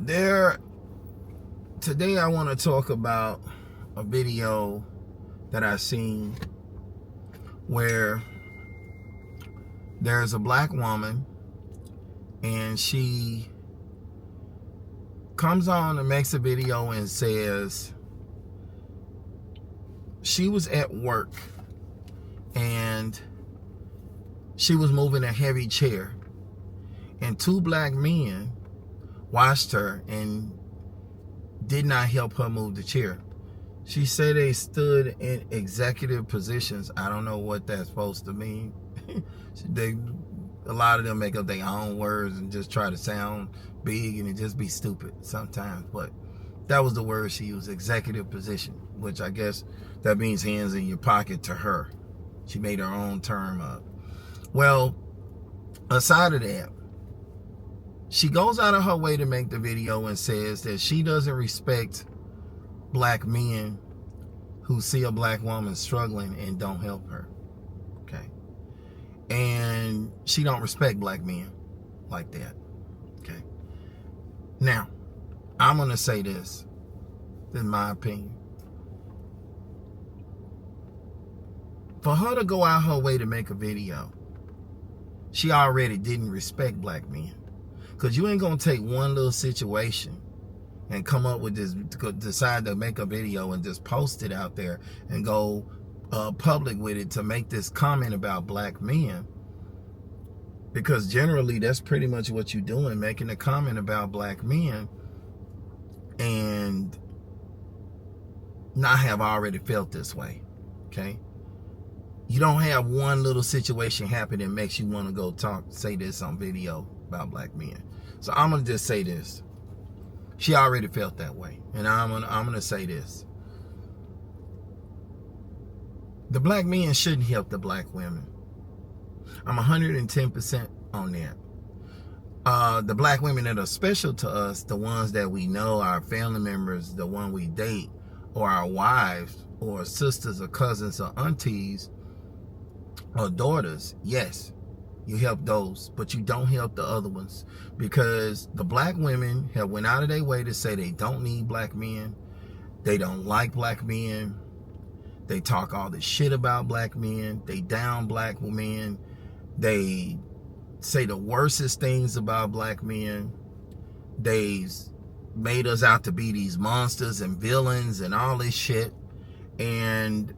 Today I want to talk about a video that I seen where there's a black woman and she comes on and makes a video and says she was at work and she was moving a heavy chair and two black men watched her and did not help her move the chair. She said they stood in executive positions. I don't know what that's supposed to mean. A lot of them make up their own words and just try to sound big and it just be stupid sometimes. But that was the word she used, executive position, which I guess that means hands in your pocket to her. She made her own term up. Well, aside of that, she goes out of her way to make the video and says that she doesn't respect black men who see a black woman struggling and don't help her. Okay. And she don't respect black men like that. Okay. Now, I'm going to say this, in my opinion. For her to go out her way to make a video, she already didn't respect black men. Because you ain't going to take one little situation and come up with this, decide to make a video and just post it out there and go public with it to make this comment about black men. Because generally that's pretty much what you're doing, making a comment about black men and not have already felt this way. Okay? You don't have one little situation happen that makes you want to go say this on video about black men. So I'm going to just say this. She already felt that way. And I'm gonna say this. The black men shouldn't help the black women. I'm 110% on that. The black women that are special to us, the ones that we know, our family members, the one we date, or our wives, or sisters, or cousins, or aunties, or daughters, yes, you help those, but you don't help the other ones, because the black women have went out of their way to say they don't need black men, they don't like black men, they talk all this shit about black men, they down black men, they say the worstest things about black men, they made us out to be these monsters and villains and all this shit, and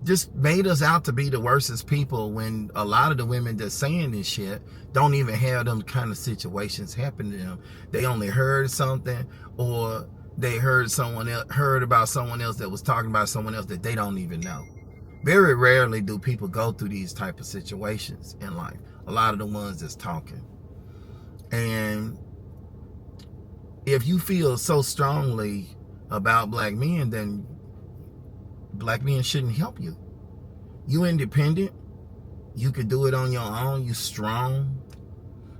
just made us out to be the worstest people, when a lot of the women that's saying this shit don't even have them kind of situations happen to them. They only heard something, or they heard about someone else that was talking about someone else that they don't even know. Very rarely do people go through these type of situations in life. A lot of the ones that's talking. And if you feel so strongly about black men, then black men shouldn't help you. You independent. You could do it on your own. You strong.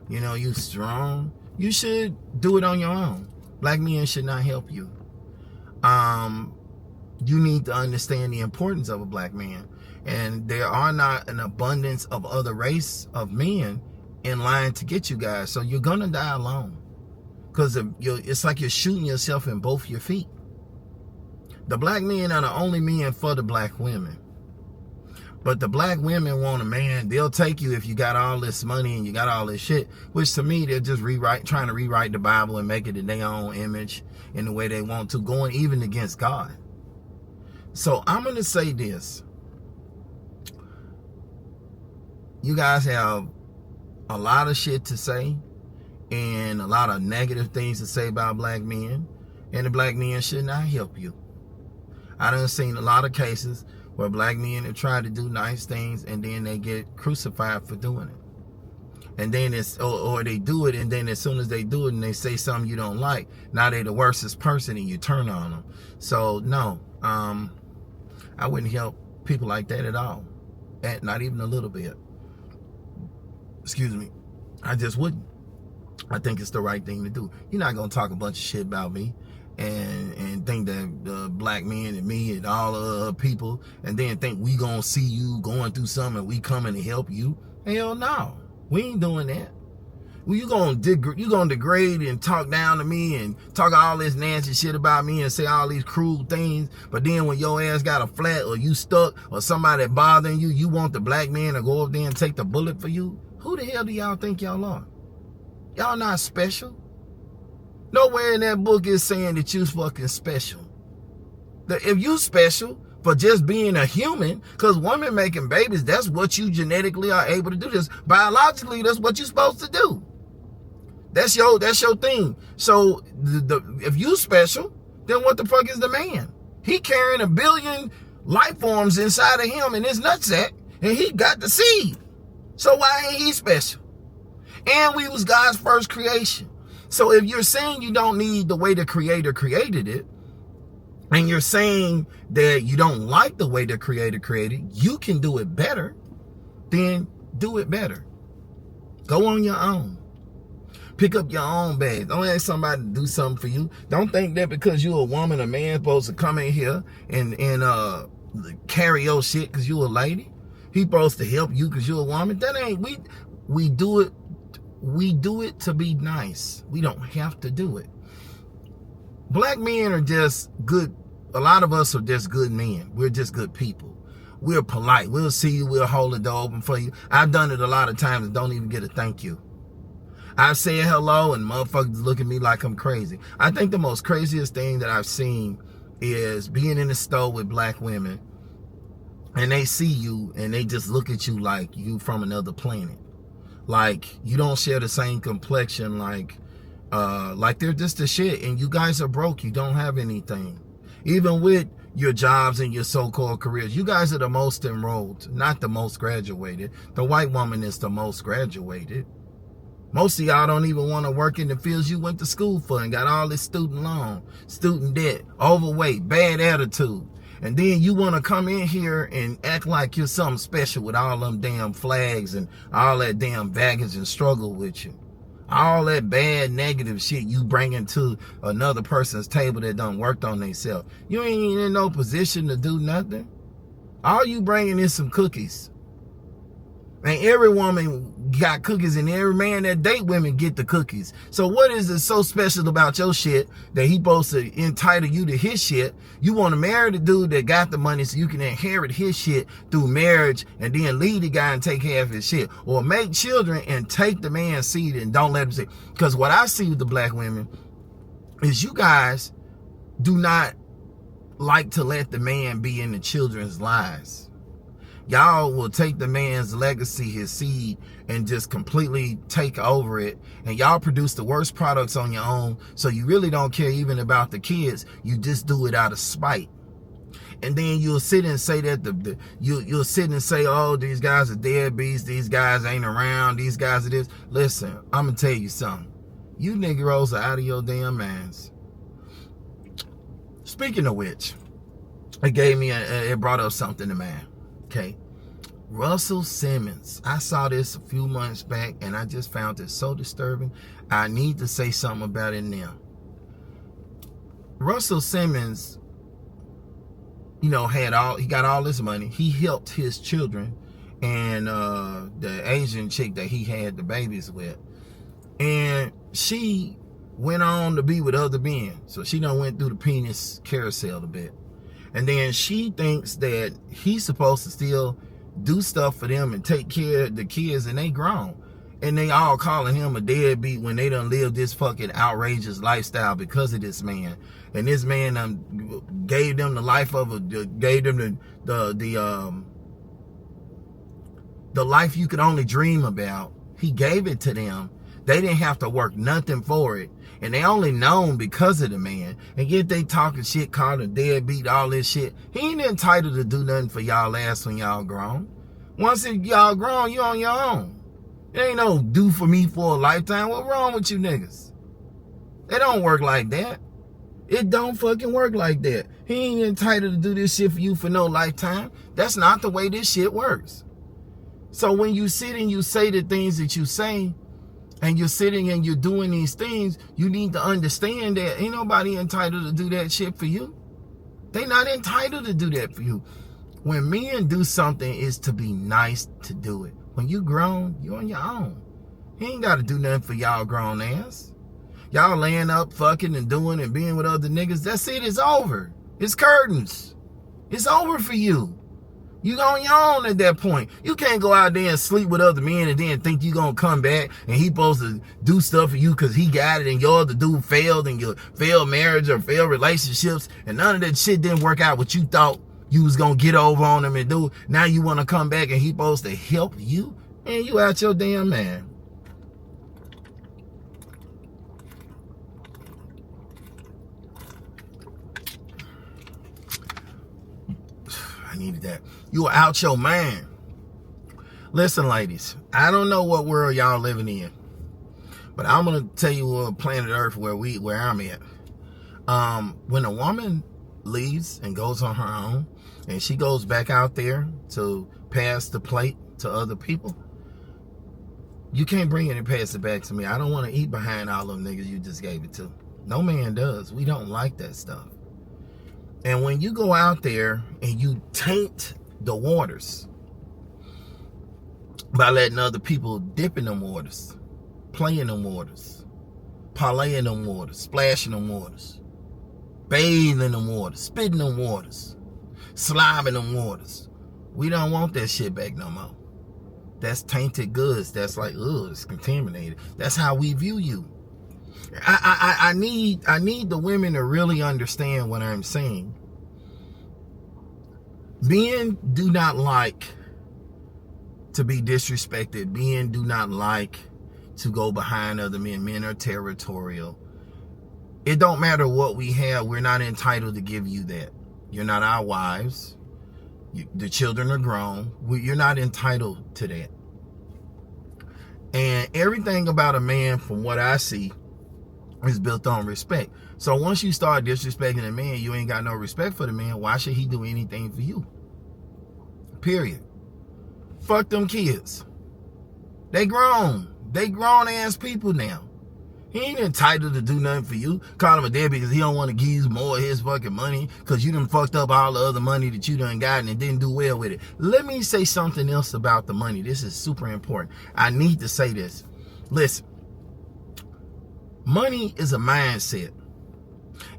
You know, you strong. You should do it on your own. Black men should not help you. You need to understand the importance of a black man. And there are not an abundance of other race of men in line to get you guys. So you're going to die alone. Because it's like you're shooting yourself in both your feet. The black men are the only men for the black women. But the black women want a man. They'll take you if you got all this money and you got all this shit. Which to me, they're just trying to rewrite the Bible and make it in their own image in the way they want to, going even against God. So I'm going to say this. You guys have a lot of shit to say and a lot of negative things to say about black men. And the black men should not help you. I done seen a lot of cases where black men have tried to do nice things and then they get crucified for doing it. And then or they do it, and then as soon as they do it and they say something you don't like, now they the worstest person and you turn on them. So no, I wouldn't help people like that at all. Not even a little bit. Excuse me. I just wouldn't. I think it's the right thing to do. You're not going to talk a bunch of shit about me and think that black men and me and all other people, and then think we going to see you going through something and we coming to help you. Hell no. We ain't doing that. Well, you gonna degrade and talk down to me and talk all this nasty shit about me and say all these cruel things, but then when your ass got a flat or you stuck or somebody bothering you, you want the black man to go up there and take the bullet for you? Who the hell do y'all think y'all are? Y'all not special. Nowhere in that book is saying that you's fucking special. If you special for just being a human, because women making babies, that's what you genetically are able to do. This biologically, that's what you're supposed to do. That's your thing. So if you special, then what the fuck is the man? He carrying 1 billion life forms inside of him in his nutsack, and he got the seed. So why ain't he special? And we was God's first creation. So if you're saying you don't need the way the Creator created it, and you're saying that you don't like the way the Creator created, you can do it better, then do it better. Go on your own. Pick up your own bag. Don't ask somebody to do something for you. Don't think that because you're a woman, a man's supposed to come in here and carry your shit because you're a lady. He's supposed to help you because you're a woman. That ain't, we do it to be nice. We don't have to do it. Black men are just good. A lot of us are just good men. We're just good people. We're polite. We'll see you. We'll hold the door open for you. I've done it a lot of times and don't even get a thank you. I've said hello and motherfuckers look at me like I'm crazy. I think the most craziest thing that I've seen is being in the store with black women and they see you and they just look at you like you from another planet. Like you don't share the same complexion, like they're just the shit and you guys are broke. You don't have anything. Even with your jobs and your so-called careers, you guys are the most enrolled, not the most graduated. The white woman is the most graduated. Most of y'all don't even want to work in the fields you went to school for and got all this student loan, student debt, overweight, bad attitude. And then you want to come in here and act like you're something special with all them damn flags and all that damn baggage and struggle with you. All that bad, negative shit you bringing to another person's table that done worked on themselves. You ain't in no position to do nothing. All you bringing is some cookies. And every woman got cookies and every man that date women get the cookies. So what is it so special about your shit that he supposed to entitle you to his shit? You want to marry the dude that got the money so you can inherit his shit through marriage and then leave the guy and take half his shit. Or make children and take the man's seed and don't let him see. Because what I see with the black women is you guys do not like to let the man be in the children's lives. Y'all will take the man's legacy, his seed, and just completely take over it. And y'all produce the worst products on your own. So you really don't care even about the kids. You just do it out of spite. And then you'll sit and say that you'll sit and say, oh, these guys are deadbeats. These guys ain't around. These guys are this. Listen, I'm going to tell you something. You Negroes are out of your damn minds. Speaking of which, it brought up something to mind. Okay, Russell Simmons. I saw this a few months back and I just found it so disturbing. I need to say something about it now. Russell Simmons, he got all this money. He helped his children and the Asian chick that he had the babies with. And she went on to be with other men. So she done went through the penis carousel a bit. And then she thinks that he's supposed to still do stuff for them and take care of the kids, and they grown. And they all calling him a deadbeat when they done lived this fucking outrageous lifestyle because of this man. And this man gave them the life of gave them the life you could only dream about. He gave it to them. They didn't have to work nothing for it. And they only known because of the man. And yet they talking shit, calling him deadbeat, all this shit. He ain't entitled to do nothing for y'all ass when y'all grown. Once y'all grown, you on your own. It ain't no do for me for a lifetime. What wrong with you niggas? It don't work like that. It don't fucking work like that. He ain't entitled to do this shit for you for no lifetime. That's not the way this shit works. So when you sit and you say the things that you say, and you're sitting and you're doing these things, you need to understand that ain't nobody entitled to do that shit for you. They not entitled to do that for you. When men do something, is to be nice to do it. When you grown, you're on your own. He ain't got to do nothing for y'all grown ass. Y'all laying up, fucking and doing and being with other niggas. That's it. It's over. It's curtains. It's over for you. You on your own at that point. You can't go out there and sleep with other men and then think you gonna come back and he supposed to do stuff for you because he got it and your other dude failed and your failed marriage or failed relationships and none of that shit didn't work out what you thought you was gonna get over on him and do. Now you want to come back and he supposed to help you? And you out your damn man. I needed that. You are out your man. Listen, ladies, I don't know what world y'all living in, but I'm gonna tell you what planet Earth where I'm at. When a woman leaves and goes on her own, and she goes back out there to pass the plate to other people, you can't bring it and pass it back to me. I don't want to eat behind all them niggas you just gave it to. No man does. We don't like that stuff. And when you go out there and you taint the waters by letting other people dip in them waters, play in them waters, parlay in them waters, splash in them waters, bathe in them waters, spit in them waters, slime in them waters, we don't want that shit back no more. That's tainted goods. That's like, ugh, it's contaminated. That's how we view you. I need the women to really understand what I'm saying. Men do not like to be disrespected. Men do not like to go behind other men. Men are territorial. It don't matter what we have. We're not entitled to give you that. You're not our wives. The children are grown. You're not entitled to that. And everything about a man, from what I see, is built on respect. So once you start disrespecting a man, you ain't got no respect for the man. Why should he do anything for you? Period. Fuck them kids. They grown. They grown ass people now. He ain't entitled to do nothing for you. Call him a deadbeat because he don't want to give you more of his fucking money because you done fucked up all the other money that you done gotten and didn't do well with it. Let me say something else about the money. This is super important. I need to say this. Listen. Money is a mindset.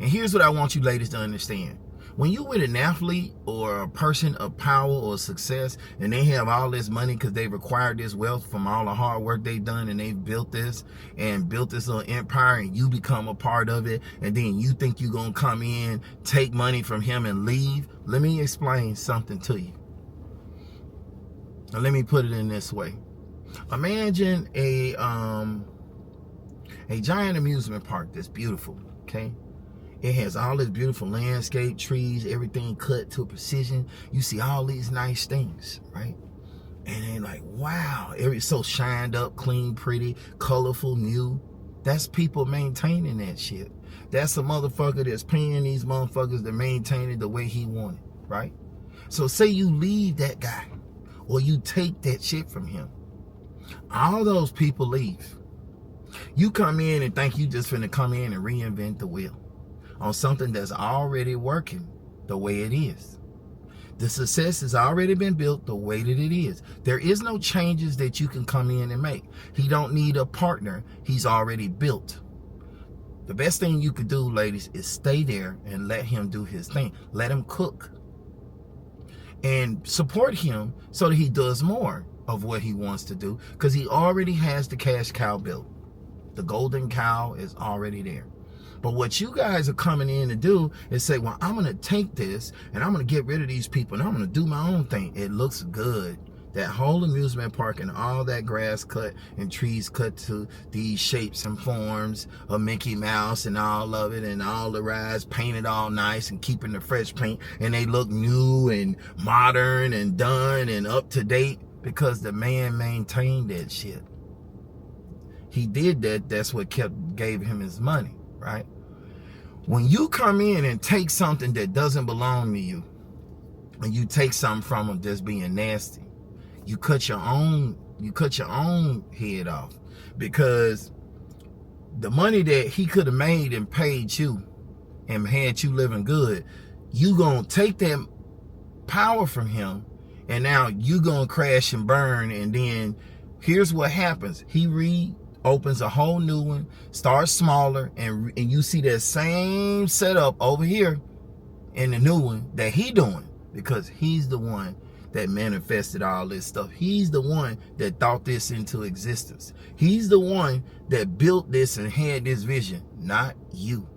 And here's what I want you ladies to understand. When you with an athlete or a person of power or success and they have all this money because they've acquired this wealth from all the hard work they've done and they've built this little empire and you become a part of it and then you think you're going to come in, take money from him and leave. Let me explain something to you. Now, let me put it in this way. Imagine a giant amusement park that's beautiful, okay? It has all this beautiful landscape, trees, everything cut to precision. You see all these nice things, right? And then like, wow, it's so shined up, clean, pretty, colorful, new. That's people maintaining that shit. That's a motherfucker that's paying these motherfuckers to maintain it the way he wanted, right? So say you leave that guy or you take that shit from him. All those people leave. You come in and think you just finna come in and reinvent the wheel on something that's already working the way it is. The success has already been built the way that it is. There is no changes that you can come in and make. He don't need a partner. He's already built. The best thing you could do, ladies, is stay there and let him do his thing. Let him cook. And support him so that he does more of what he wants to do because he already has the cash cow built. The golden cow is already there. But what you guys are coming in to do is say, well, I'm going to take this and I'm going to get rid of these people and I'm going to do my own thing. It looks good. That whole amusement park and all that grass cut and trees cut to these shapes and forms of Mickey Mouse and all of it and all the rides painted all nice and keeping the fresh paint and they look new and modern and done and up to date because the man maintained that shit. He did that. That's what gave him his money, right? When you come in and take something that doesn't belong to you, and you take something from him that's being nasty, you cut your own head off because the money that he could have made and paid you and had you living good, you gonna take that power from him, and now you gonna crash and burn, and then here's what happens. He reopens a whole new one, starts smaller, and you see that same setup over here in the new one that he doing, because he's the one that manifested all this stuff. He's the one that thought this into existence. He's the one that built this and had this vision, not you.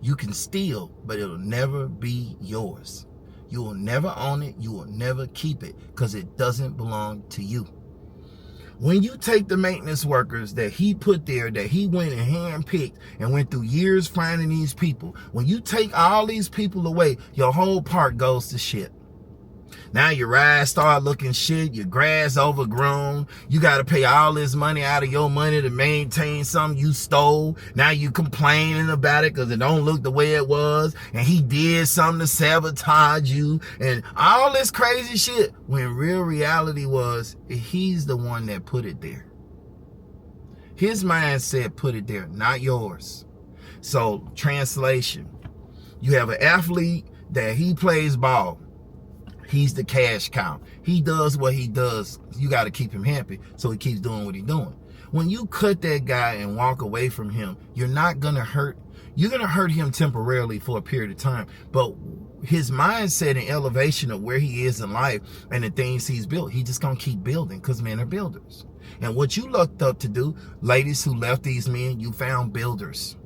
You can steal, but it'll never be yours. You will never own it. You will never keep it, because it doesn't belong to you. When you take the maintenance workers that he put there, that he went and handpicked and went through years finding these people, when you take all these people away, your whole park goes to shit. Now your rides start looking shit, your grass overgrown, you got to pay all this money out of your money to maintain something you stole. Now you complaining about it because it don't look the way it was, and he did something to sabotage you, and all this crazy shit, when real reality was, he's the one that put it there. His mindset put it there, not yours. So, translation, you have an athlete that he plays ball. He's the cash cow. He does what he does. You got to keep him happy, so he keeps doing what he's doing. When you cut that guy and walk away from him, you're not going to hurt. You're going to hurt him temporarily for a period of time. But his mindset and elevation of where he is in life and the things he's built, he's just going to keep building, because men are builders. And what you looked up to do, ladies who left these men, you found builders.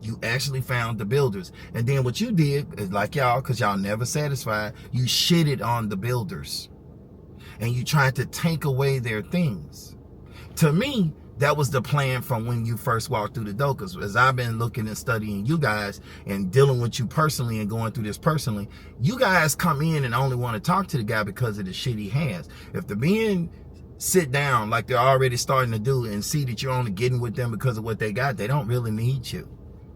You actually found the builders. And then what you did is, like y'all, because y'all never satisfied, you shitted on the builders. And you tried to take away their things. To me, that was the plan from when you first walked through the door. Because as I've been looking and studying you guys and dealing with you personally and going through this personally, you guys come in and only want to talk to the guy because of the shit he has. If the men sit down like they're already starting to do and see that you're only getting with them because of what they got, they don't really need you.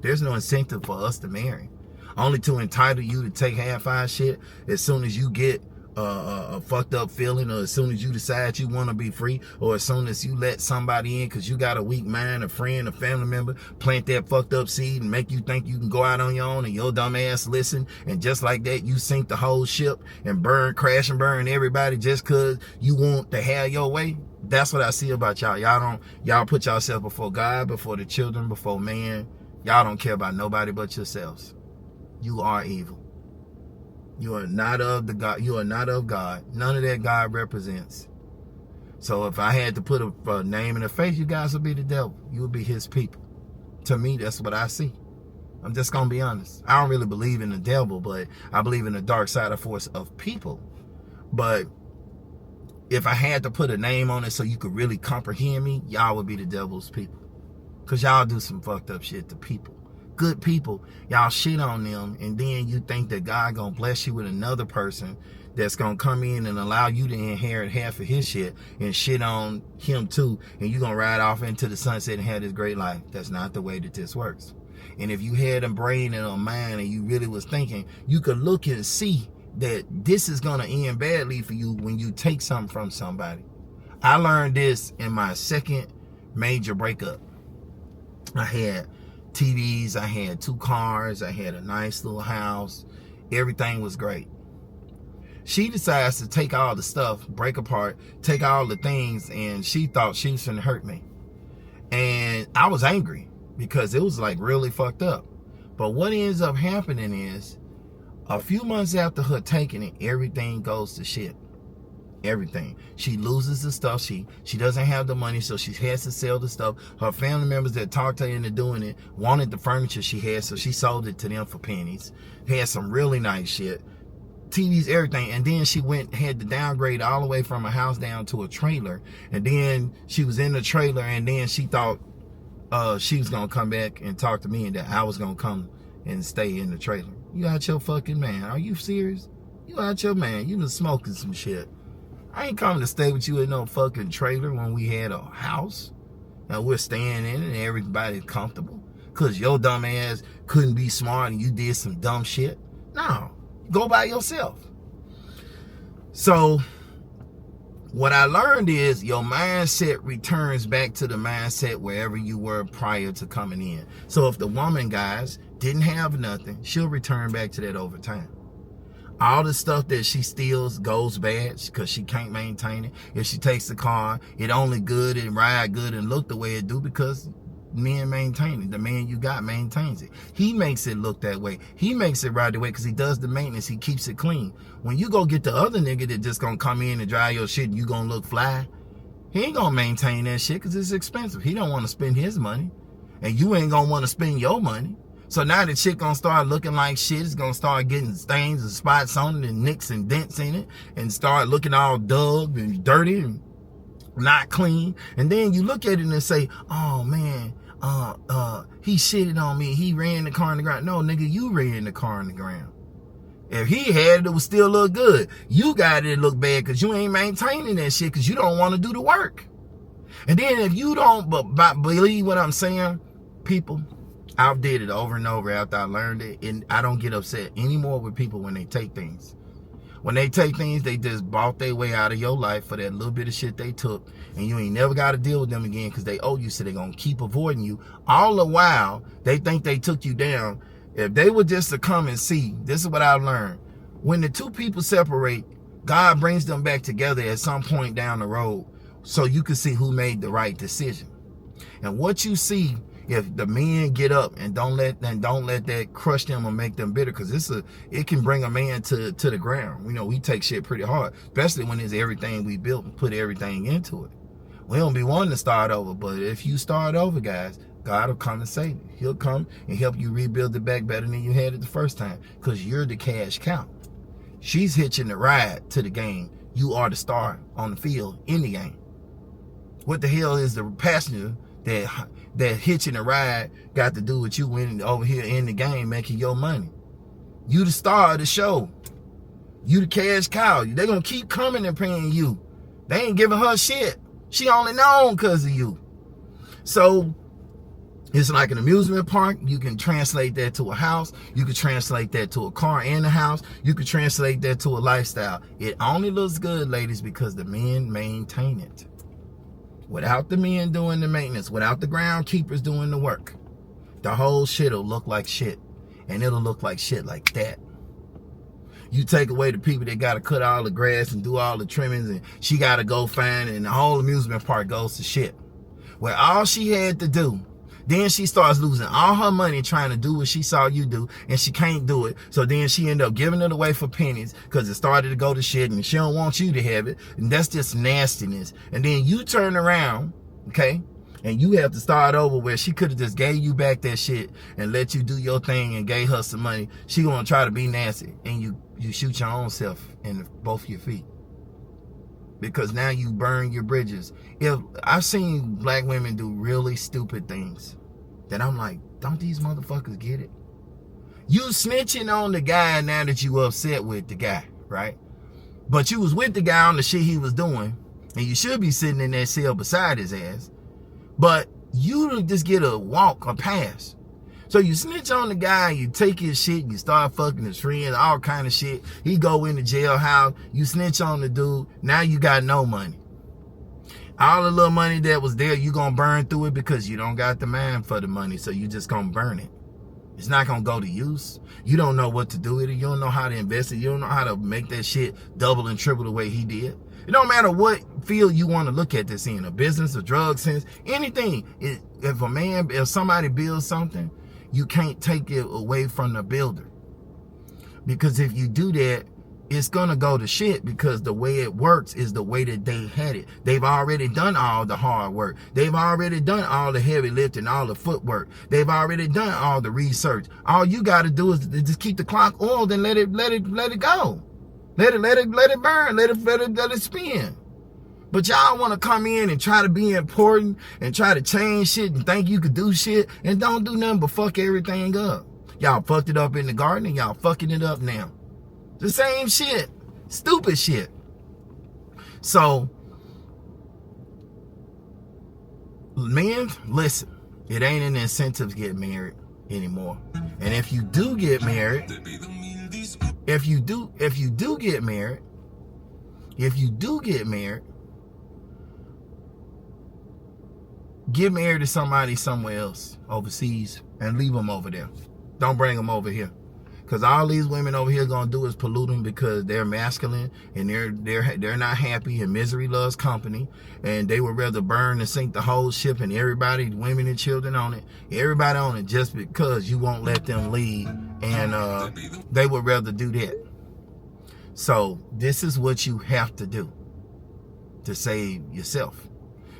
There's no incentive for us to marry. Only to entitle you to take half-eye shit as soon as you get a fucked up feeling, or as soon as you decide you want to be free, or as soon as you let somebody in because you got a weak mind, a friend, a family member, plant that fucked up seed and make you think you can go out on your own, and your dumb ass listen, and just like that you sink the whole ship and crash and burn everybody just because you want to have your way. That's what I see about y'all. Y'all put yourself before God, before the children, before man. Y'all don't care about nobody but yourselves. You are evil. You are not of the God. You are not of God. None of that God represents. So if I had to put a name in a face, you guys would be the devil. You would be his people. To me, that's what I see. I'm just going to be honest. I don't really believe in the devil, but I believe in the dark side of force of people. But if I had to put a name on it so you could really comprehend me, y'all would be the devil's people. Because y'all do some fucked up shit to people. Good people, y'all shit on them, and then you think that God gonna bless you with another person that's gonna come in and allow you to inherit half of his shit and shit on him too, and you gonna ride off into the sunset and have this great life. That's not the way that this works. And if you had a brain and a mind and you really was thinking, you could look and see that this is gonna end badly for you when you take something from somebody. I learned this in my second major breakup. I had TVs, I had 2 cars, I had a nice little house. Everything was great. She decides to take all the stuff, break apart, take all the things, and she thought she was gonna hurt me. And I was angry because it was like really fucked up. But what ends up happening is, a few months after her taking it, everything goes to shit. Everything. She loses the stuff. She doesn't have the money, so she has to sell the stuff. Her family members that talked her into doing it wanted the furniture she had, so she sold it to them for pennies. Had some really nice shit. TVs, everything. And then she had to downgrade all the way from a house down to a trailer. And then she was in the trailer, and then she thought she was going to come back and talk to me, and that I was going to come and stay in the trailer. You out your fucking man. Are you serious? You out your man. You been smoking some shit. I ain't coming to stay with you in no fucking trailer when we had a house and we're staying in it and everybody's comfortable. Because your dumb ass couldn't be smart and you did some dumb shit. No, go by yourself. So what I learned is your mindset returns back to the mindset wherever you were prior to coming in. So if the woman, guys, didn't have nothing, she'll return back to that over time. All the stuff that she steals goes bad because she can't maintain it. If she takes the car, it only good and ride good and look the way it do because men maintain it. The man you got maintains it. He makes it look that way. He makes it ride the way because he does the maintenance. He keeps it clean. When you go get the other nigga that just gonna come in and drive your shit and you gonna look fly, he ain't gonna maintain that shit because it's expensive. He don't want to spend his money. And you ain't gonna want to spend your money. So now the shit gonna start looking like shit. It's gonna start getting stains and spots on it and nicks and dents in it and start looking all dug and dirty and not clean. And then you look at it and say, oh man, he shitted on me. He ran the car in the ground. No, nigga, you ran the car in the ground. If he had it, it would still look good. You got it look bad because you ain't maintaining that shit because you don't want to do the work. And then if you don't believe what I'm saying, people, I've did it over and over after I learned it, and I don't get upset anymore with people when they take things. When they take things, they just bought their way out of your life for that little bit of shit they took, and you ain't never got to deal with them again because they owe you, so they're going to keep avoiding you. All the while, they think they took you down. If they were just to come and see, this is what I've learned. When the two people separate, God brings them back together at some point down the road so you can see who made the right decision. And what you see, if the men get up and don't let that crush them or make them bitter, because it can bring a man to the ground. You know, we take shit pretty hard, especially when it's everything we built and put everything into it. We don't be wanting to start over, but if you start over, guys, God will come and save you. He'll come and help you rebuild it back better than you had it the first time, because you're the cash cow. She's hitching the ride to the game. You are the star on the field in the game. What the hell is the passenger that hitching a ride got to do with you winning over here in the game, making your money? You the star of the show. You the cash cow. They gonna keep coming and paying you. They ain't giving her shit. She only known because of you. So it's like an amusement park. You can translate that to a house. You can translate that to a car and a house. You can translate that to a lifestyle. It only looks good, ladies, because the men maintain it. Without the men doing the maintenance, without the groundkeepers doing the work, the whole shit will look like shit. And it'll look like shit like that. You take away the people that got to cut all the grass and do all the trimmings, and she got to go find it, and the whole amusement park goes to shit. Where all she had to do, then she starts losing all her money trying to do what she saw you do, and she can't do it. So then she ended up giving it away for pennies because it started to go to shit, and she don't want you to have it. And that's just nastiness. And then you turn around, okay, and you have to start over where she could have just gave you back that shit and let you do your thing and gave her some money. She gonna try to be nasty, and you shoot your own self in both your feet. Because now you burn your bridges. If I've seen black women do really stupid things that I'm like, don't these motherfuckers get it? You snitching on the guy now that you upset with the guy, right? But you was with the guy on the shit he was doing, and you should be sitting in that cell beside his ass. But you don't just get a walk, a pass. So you snitch on the guy, you take his shit, you start fucking his friends, all kind of shit. He go in the jailhouse, you snitch on the dude, now you got no money. All the little money that was there, you gonna burn through it because you don't got the mind for the money, so you just gonna burn it. It's not gonna go to use. You don't know what to do with it. You don't know how to invest it. You don't know how to make that shit double and triple the way he did. It don't matter what field you want to look at this in, a business, a drug sense, anything. If somebody builds something, you can't take it away from the builder. Because if you do that, it's gonna go to shit, because the way it works is the way that they had it. They've already done all the hard work. They've already done all the heavy lifting, all the footwork. They've already done all the research. All you gotta do is just keep the clock oiled and let it go. Let it burn, let it spin. But y'all want to come in and try to be important and try to change shit and think you could do shit and don't do nothing but fuck everything up. Y'all fucked it up in the garden and y'all fucking it up now. The same shit. Stupid shit. So, men, listen. It ain't an incentive to get married anymore. And if you do get married, if you do get married, get married to somebody somewhere else, overseas, and leave them over there. Don't bring them over here. Because all these women over here gonna do is pollute them because they're masculine and they're not happy, and misery loves company, and they would rather burn and sink the whole ship and everybody, women and children on it, everybody on it, just because you won't let them lead, and they would rather do that. So this is what you have to do to save yourself.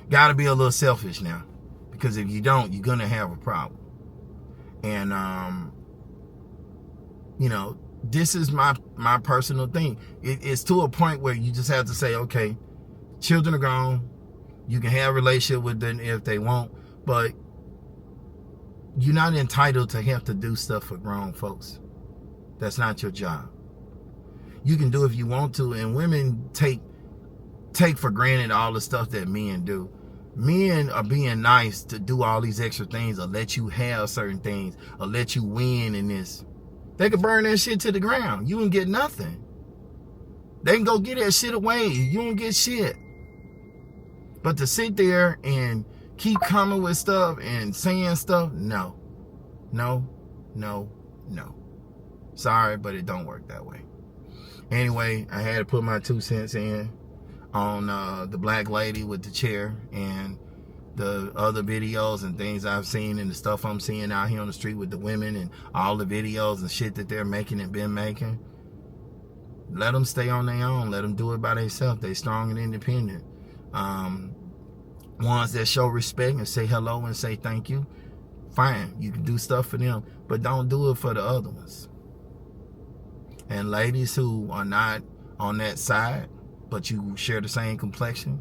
Gotta be a little selfish now, because if you don't, you're gonna have a problem. And you know, this is my personal thing. It's to a point where you just have to say, okay, children are grown. You can have a relationship with them if they want, but you're not entitled to have to do stuff for grown folks. That's not your job. You can do if you want to, and women take for granted all the stuff that men do. Men are being nice to do all these extra things, or let you have certain things, or let you win in this. They could burn that shit to the ground. You won't get nothing. They can go get that shit away. You won't get shit. But to sit there and keep coming with stuff and saying stuff, no. No, no, no. Sorry, but it don't work that way. Anyway, I had to put my 2 cents in on the black lady with the chair, and the other videos and things I've seen, and the stuff I'm seeing out here on the street with the women, and all the videos and shit that they're making and been making. Let them stay on their own. Let them do it by themselves. They strong and independent. Ones that show respect and say hello and say thank you, fine. You can do stuff for them, but don't do it for the other ones. And ladies who are not on that side, but you share the same complexion,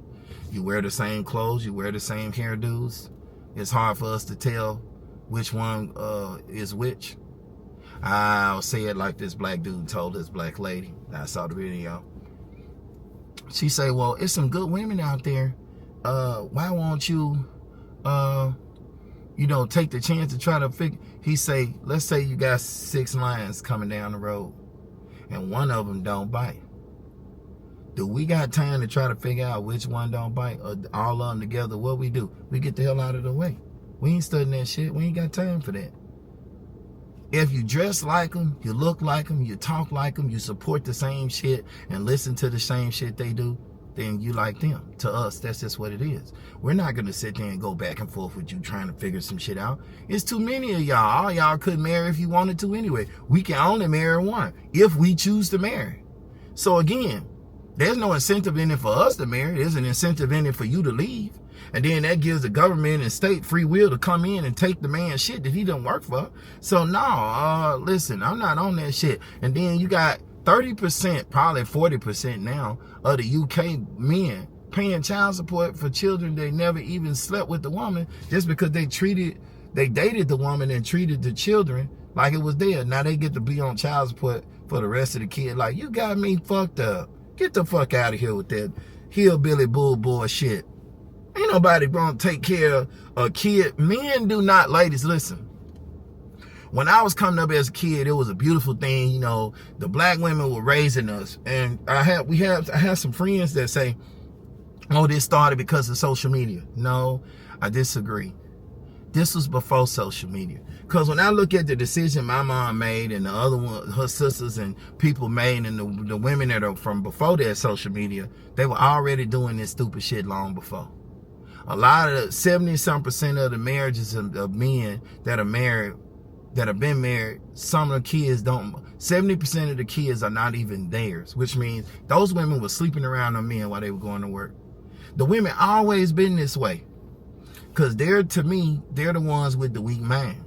you wear the same clothes, you wear the same hairdos, it's hard for us to tell which one is which. I'll say it like this black dude told this black lady. I saw the video. She say, well, it's some good women out there. Why won't you, take the chance to try to figure. He say, let's say you got 6 lions coming down the road, and one of them don't bite. Do we got time to try to figure out which one don't bite, or all of them together? What we do? We get the hell out of the way. We ain't studying that shit. We ain't got time for that. If you dress like them, you look like them, you talk like them, you support the same shit and listen to the same shit they do, then you like them. To us, that's just what it is. We're not going to sit there and go back and forth with you trying to figure some shit out. It's too many of y'all. All y'all could marry if you wanted to anyway. We can only marry one if we choose to marry. So again, there's no incentive in it for us to marry. There's an incentive in it for you to leave. And then that gives the government and state free will to come in and take the man's shit that he doesn't work for. So no, listen, I'm not on that shit. And then you got 30%, probably 40% now, of the UK men paying child support for children they never even slept with the woman, just because they dated the woman and treated the children like it was theirs. Now they get to be on child support for the rest of the kids. Like, you got me fucked up. Get the fuck out of here with that hillbilly bull shit. Ain't nobody gonna take care of a kid. Men do not, ladies, listen. When I was coming up as a kid, it was a beautiful thing, you know. The black women were raising us. And I have some friends that say, oh, this started because of social media. No, I disagree. This was before social media. Because when I look at the decision my mom made, and the other one, her sisters and people made, and the women that are from before that social media, they were already doing this stupid shit long before. A lot of 70-some% of the marriages of men that are married, that have been married, some of the kids don't, 70% of the kids are not even theirs, which means those women were sleeping around on men while they were going to work. The women always been this way. Because to me, they're the ones with the weak mind.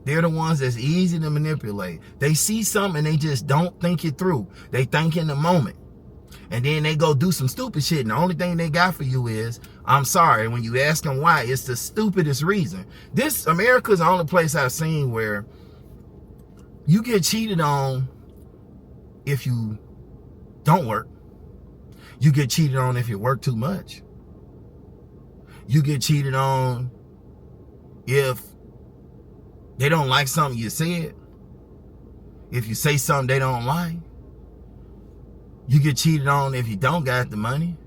They're the ones that's easy to manipulate. They see something and they just don't think it through. They think in the moment. And then they go do some stupid shit. And the only thing they got for you is, I'm sorry. And when you ask them why, it's the stupidest reason. America's the only place I've seen where you get cheated on if you don't work. You get cheated on if you work too much. You get cheated on if they don't like something you said. If you say something they don't like. You get cheated on if you don't got the money.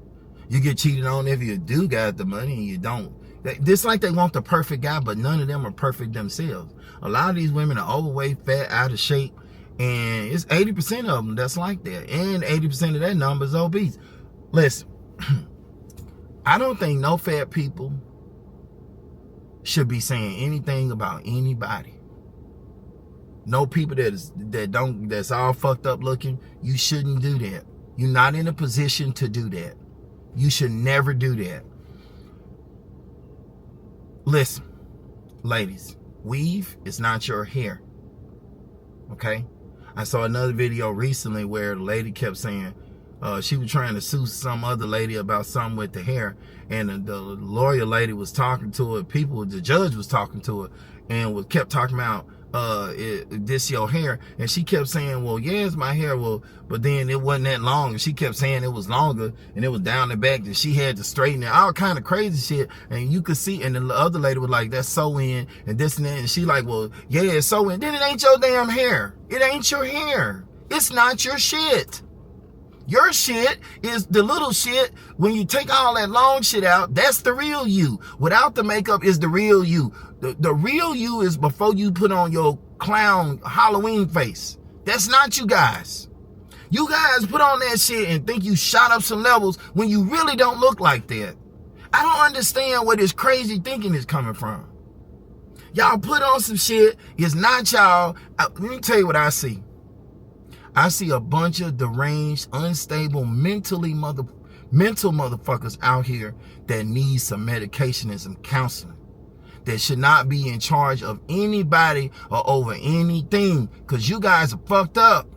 You get cheated on if you do got the money and you don't. It's like they want the perfect guy, but none of them are perfect themselves. A lot of these women are overweight, fat, out of shape, And it's 80% of them that's like that. And 80% of that number is obese. Listen, I don't think no fat people should be saying anything about anybody. No people that's all fucked up looking, you shouldn't do that. You're not in a position to do that. You should never do that. Listen, ladies, weave is not your hair. Okay? I saw another video recently where the lady kept saying she was trying to sue some other lady about something with the hair, and the lawyer lady was talking to her. The judge was talking to her, and kept talking about this your hair, and she kept saying, well, yeah, it's my hair, well, but then it wasn't that long, and she kept saying it was longer, and it was down the back, and she had to straighten it, all kind of crazy shit, and you could see, and the other lady was like, that's sew in, and this and that, and she like, well, yeah, it's sew in. Then it ain't your damn hair. It ain't your hair. It's not your shit. Your shit is the little shit. When you take all that long shit out, that's the real you. Without the makeup is the real you. The real you is before you put on your clown Halloween face. That's not you guys. You guys put on that shit and think you shot up some levels when you really don't look like that. I don't understand where this crazy thinking is coming from. Y'all put on some shit. It's not y'all. Let me tell you what I see. I see a bunch of deranged, unstable, mental motherfuckers out here that need some medication and some counseling. That should not be in charge of anybody or over anything, because you guys are fucked up.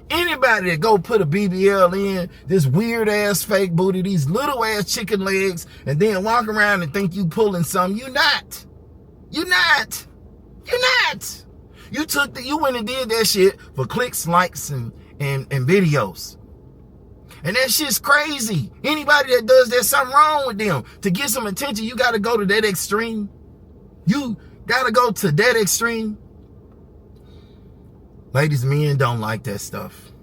Anybody that go put a BBL in, this weird ass fake booty, these little ass chicken legs, and then walk around and think you pulling something, you not. You not. You not. You went and did that shit for clicks, likes, and videos. And that shit's crazy. Anybody that does that, something wrong with them. To get some attention, you gotta go to that extreme. You gotta go to that extreme. Ladies, men don't like that stuff.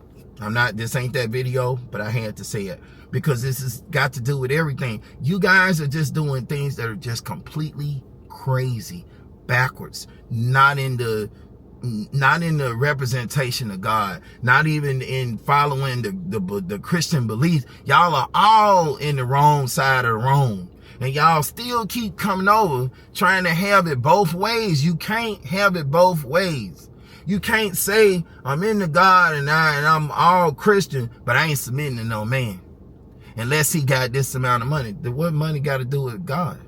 This ain't that video, but I had to say it. Because this has got to do with everything. You guys are just doing things that are just completely crazy. Backwards. Not in the representation of God, not even in following the Christian beliefs. Y'all are all in the wrong side of the road, and y'all still keep coming over trying to have it both ways. You can't have it both ways. You can't say I'm into God and I'm all Christian, but I ain't submitting to no man unless he got this amount of money. What money got to do with God?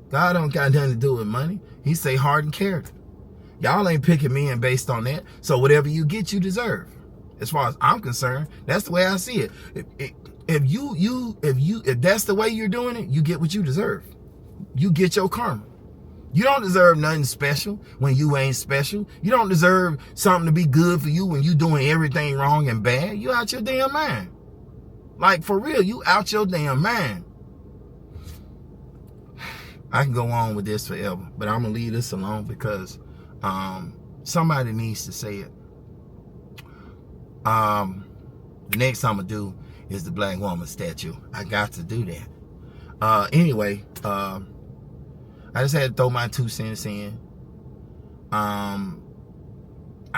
God don't got nothing to do with money. He say heart and character. Y'all ain't picking men based on that. So whatever you get, you deserve. As far as I'm concerned, that's the way I see it. If that's the way you're doing it, you get what you deserve. You get your karma. You don't deserve nothing special when you ain't special. You don't deserve something to be good for you when you doing everything wrong and bad. You out your damn mind. Like, for real, you out your damn mind. I can go on with this forever, but I'm going to leave this alone because somebody needs to say it. The next I'm gonna do is the black woman statue. I got to do that. Anyway, I just had to throw my 2 cents in. I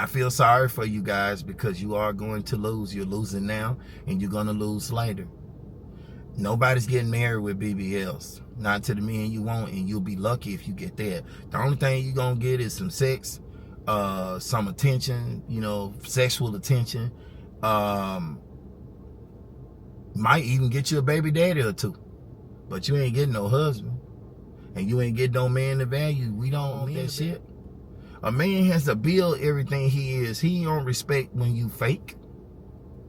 feel sorry for you guys because you are going to lose. You're losing now, and you're gonna lose later. Nobody's getting married with BBLs. Not to the men you want, and you'll be lucky if you get that. The only thing you're gonna get is some sex, some attention, sexual attention. Might even get you a baby daddy or 2. But you ain't getting no husband. And you ain't getting no man to value. We don't want that shit. A man has to build everything he is. He don't respect when you fake.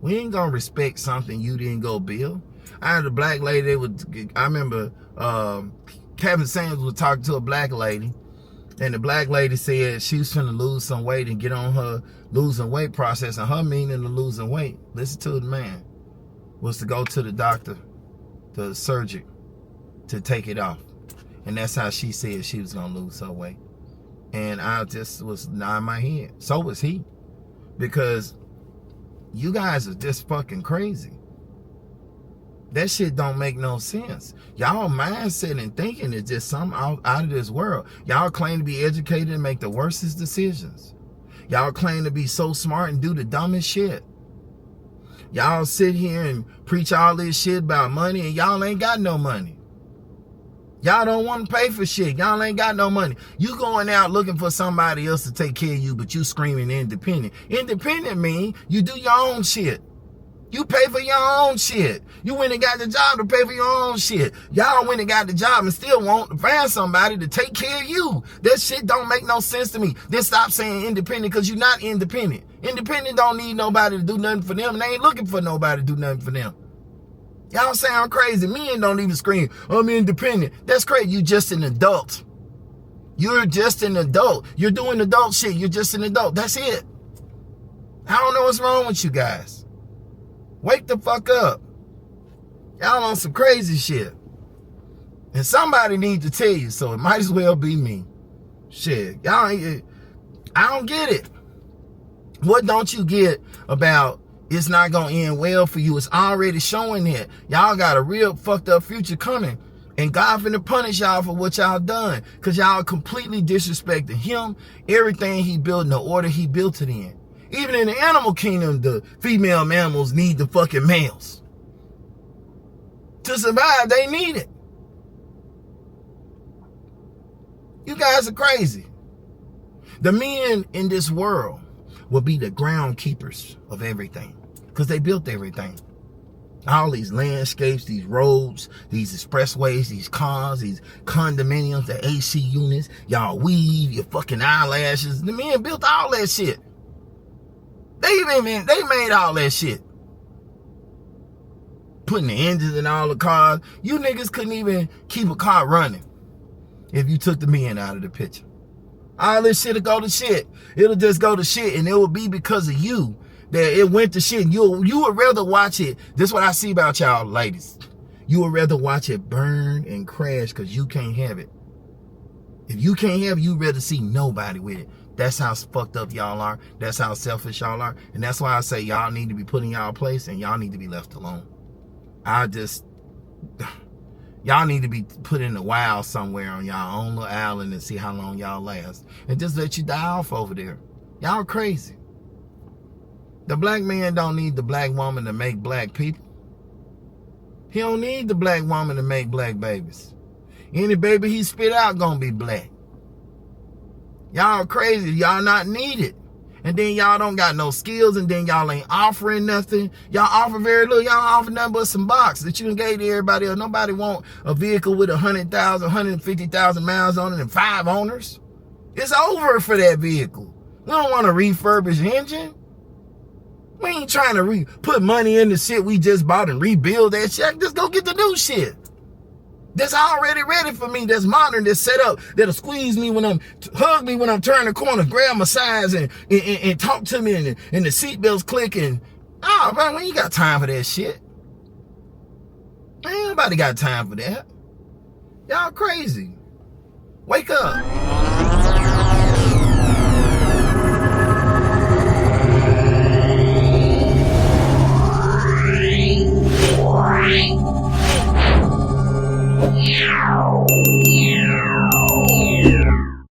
We ain't gonna respect something you didn't go build. I had a black lady, I remember Kevin Samuels was talking to a black lady, and the black lady said she was trying to lose some weight and get on her losing weight process, and her meaning of losing weight, listen to the man, was to go to the doctor, the surgeon, to take it off. And that's how she said she was going to lose her weight. And I just was nodding my head. So was he. Because you guys are just fucking crazy. That shit don't make no sense. Y'all mindset and thinking is just something out of this world. Y'all claim to be educated and make the worstest decisions. Y'all claim to be so smart and do the dumbest shit. Y'all sit here and preach all this shit about money and y'all ain't got no money. Y'all don't want to pay for shit. Y'all ain't got no money. You going out looking for somebody else to take care of you, but you screaming independent. Independent mean you do your own shit. You pay for your own shit. You went and got the job to pay for your own shit. Y'all went and got the job and still want to find somebody to take care of you. That shit don't make no sense to me. Then stop saying independent because you're not independent. Independent don't need nobody to do nothing for them. And they ain't looking for nobody to do nothing for them. Y'all sound crazy. Men don't even scream, I'm independent. That's crazy. You just an adult. You're just an adult. You're doing adult shit. You're just an adult. That's it. I don't know what's wrong with you guys. Wake the fuck up. Y'all on some crazy shit. And somebody needs to tell you, so it might as well be me. Shit. Y'all ain't, I don't get it. What don't you get about it's not gonna end well for you? It's already showing that. Y'all got a real fucked up future coming. And God finna punish y'all for what y'all done. Cause y'all completely disrespected him, everything he built in the order he built it in. Even in the animal kingdom, the female mammals need the fucking males. To survive, they need it. You guys are crazy. The men in this world will be the ground keepers of everything. Because they built everything. All these landscapes, these roads, these expressways, these cars, these condominiums, the AC units, y'all weave, your fucking eyelashes. The men built all that shit. They made all that shit. Putting the engines in all the cars. You niggas couldn't even keep a car running if you took the men out of the picture. All this shit'll go to shit. It'll just go to shit, and it will be because of you that it went to shit. You would rather watch it. This is what I see about y'all ladies. You would rather watch it burn and crash because you can't have it. If you can't have it, you'd rather see nobody with it. That's how fucked up y'all are. That's how selfish y'all are. And that's why I say y'all need to be put in y'all place and y'all need to be left alone. Y'all need to be put in the wild somewhere on y'all own little island and see how long y'all last. And just let you die off over there. Y'all crazy. The black man don't need the black woman to make black people. He don't need the black woman to make black babies. Any baby he spit out gonna be black. Y'all crazy. Y'all not needed. And then y'all don't got no skills, and then y'all ain't offering nothing. Y'all offer very little. Y'all offer nothing but some box that you gave to everybody else. Nobody want a vehicle with 100,000, 150,000 miles on it and 5 owners. It's over for that vehicle. We don't want a refurbished engine. We ain't trying to put money in the shit we just bought and rebuild that shit. Just go get the new shit. That's already ready for me, that's modern, that's set up, that'll squeeze me when hug me when I'm turning the corner, grab my sides and talk to me and the seatbelts clicking. Oh, man, we ain't got time for that shit. Ain't nobody got time for that. Y'all crazy.